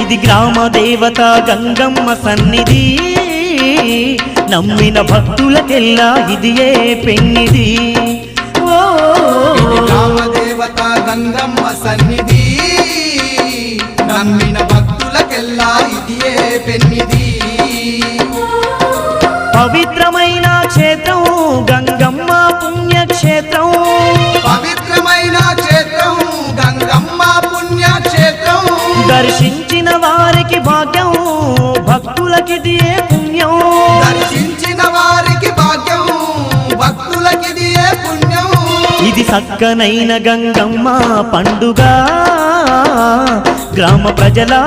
ఇది గ్రామ దేవత గంగమ్మ సన్నిధి, నమ్మిన భక్తులకెల్లా ఇదియే పెన్నిది. ఇది గ్రామ దేవత గంగమ్మ సన్నిధి, నమ్మిన భక్తులకెల్లా ఇదియే పెన్నిది. పవిత్రమైన క్షేత్రం గంగమ్మ పుణ్యక్షేత్రం, పవిత్రమైన క్షేత్రం గంగమ్మ పుణ్యక్షేత్రం. దర్శించిన వారికి భాగ్యం భక్తులకిదియే పుణ్యం, దర్శించిన వారికి భాగ్యం భక్తులకిదియే పుణ్యం. ఇది సక్కనైన గంగమ్మ పండుగ, గ్రామ ప్రజల